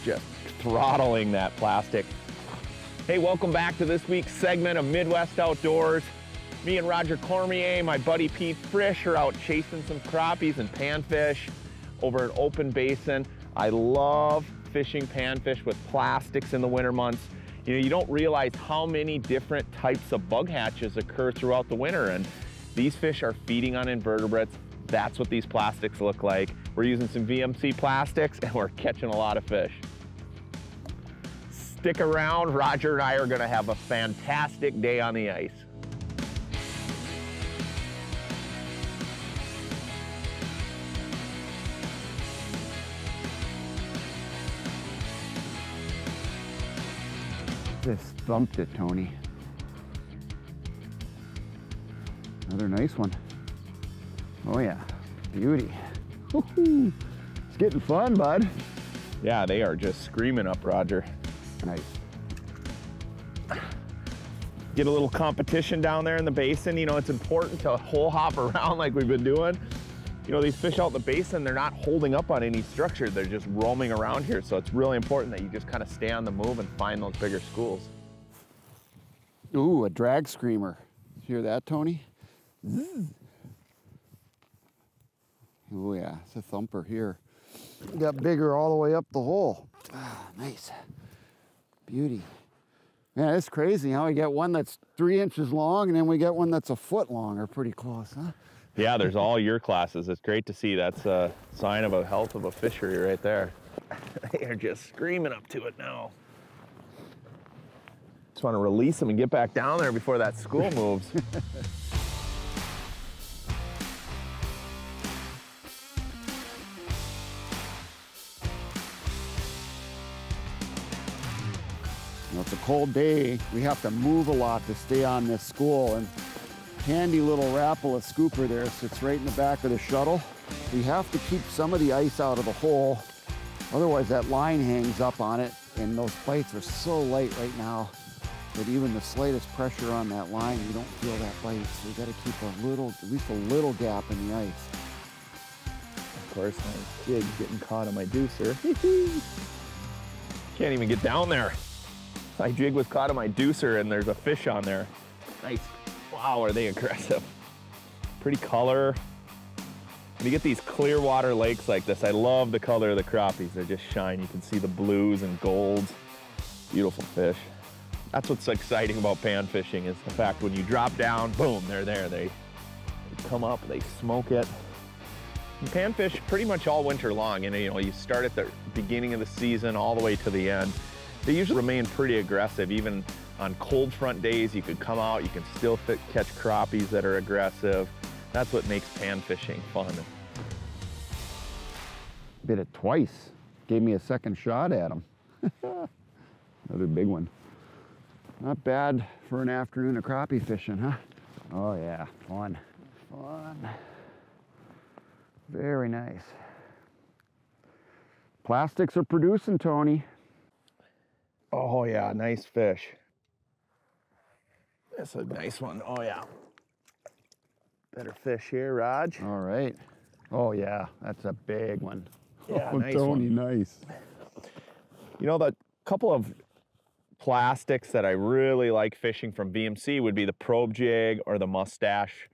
just throttling that plastic. Hey, welcome back to this week's segment of Midwest Outdoors. Me and Roger Cormier, my buddy Pete Frisch, are out chasing some crappies and panfish over an open basin. I love fishing panfish with plastics in the winter months. You know, you don't realize how many different types of bug hatches occur throughout the winter, and these fish are feeding on invertebrates. That's what these plastics look like. We're using some VMC plastics and we're catching a lot of fish. Stick around, Roger and I are gonna have a fantastic day on the ice. Just thumped it, Tony. Another nice one. Oh yeah, beauty. Woohoo! It's getting fun, bud. Yeah, they are just screaming up, Roger. Nice. Get a little competition down there in the basin. You know, it's important to hole hop around like we've been doing. You know, these fish out in the basin, they're not holding up on any structure. They're just roaming around here. So it's really important that you just kind of stay on the move and find those bigger schools. Ooh, a drag screamer. Hear that, Tony? Zzz. Oh yeah, it's a thumper here. Got bigger all the way up the hole. Ah, nice. Beauty. Man, it's crazy how we get one that's 3 inches long and then we get one that's a foot long, or pretty close, huh? Yeah, there's all your classes. It's great to see. That's a sign of a health of a fishery right there. They are just screaming up to it now. Just want to release them and get back down there before that school moves. You know, it's a cold day. We have to move a lot to stay on this school, and handy little Rapala scooper there sits right in the back of the shuttle. We have to keep some of the ice out of the hole, otherwise that line hangs up on it, and those bites are so light right now that even the slightest pressure on that line, you don't feel that bite. So we got to keep a little, at least a little gap in the ice. Of course, my jig's getting caught on my deucer. Can't even get down there. My jig was caught on my deucer and there's a fish on there. Nice. Wow, are they aggressive. Pretty color. When you get these clear water lakes like this, I love the color of the crappies. They just shine. You can see the blues and golds. Beautiful fish. That's what's exciting about pan fishing, is the fact when you drop down, boom, they're there. They come up, they smoke it. You panfish pretty much all winter long, and you know, you start at the beginning of the season all the way to the end. They usually remain pretty aggressive. Even on cold front days, you could come out, you can still catch crappies that are aggressive. That's what makes pan fishing fun. Bit it twice. Gave me a second shot at him. Another big one. Not bad for an afternoon of crappie fishing, huh? Oh yeah, fun. Fun. Very nice. Plastics are producing, Tony. Oh yeah, nice fish. That's a nice one. Oh yeah. Better fish here, Raj. All right. Oh yeah, that's a big one. Yeah, oh, nice Tony, one. Nice. You know, the couple of plastics that I really like fishing from VMC would be the probe jig or the mustache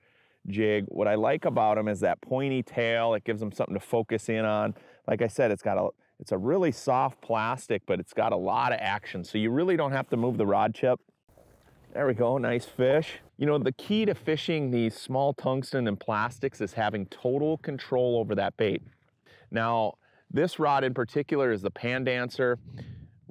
jig. What I like about them is that pointy tail. It gives them something to focus in on. Like I said, it's a really soft plastic, but it's got a lot of action. So you really don't have to move the rod tip. There we go, nice fish. You know, the key to fishing these small tungsten and plastics is having total control over that bait. Now, this rod in particular is the Pan Dancer.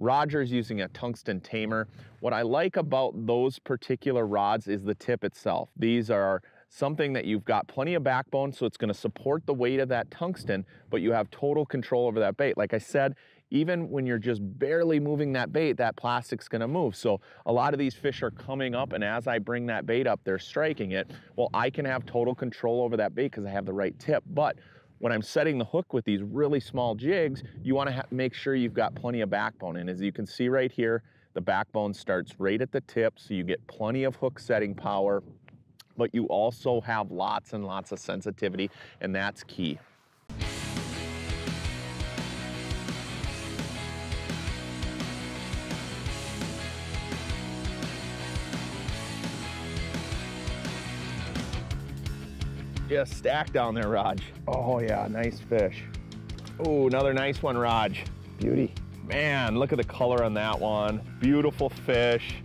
Roger's using a tungsten tamer. What I like about those particular rods is the tip itself. These are something that you've got plenty of backbone, so it's going to support the weight of that tungsten, but you have total control over that bait. Like I said, even when you're just barely moving that bait, that plastic's going to move. So a lot of these fish are coming up, and as I bring that bait up, they're striking it. Well, I can have total control over that bait because I have the right tip. But when I'm setting the hook with these really small jigs, you want to make sure you've got plenty of backbone. And as you can see right here, the backbone starts right at the tip, so you get plenty of hook setting power, but you also have lots and lots of sensitivity, and that's key. Just stacked down there, Raj. Oh yeah, nice fish. Oh, another nice one, Raj. Beauty. Man, look at the color on that one. Beautiful fish.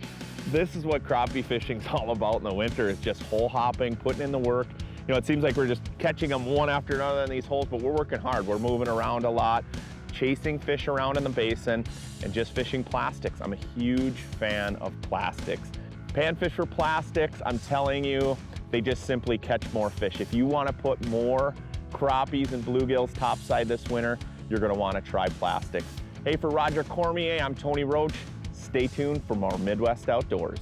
This is what crappie fishing's all about in the winter, is just hole hopping, putting in the work. You know, it seems like we're just catching them one after another in these holes, but we're working hard. We're moving around a lot, chasing fish around in the basin, and just fishing plastics. I'm a huge fan of plastics. Panfish for plastics, I'm telling you, they just simply catch more fish. If you want to put more crappies and bluegills topside this winter, you're going to want to try plastics. Hey, for Roger Cormier, I'm Tony Roach. Stay tuned for more Midwest Outdoors.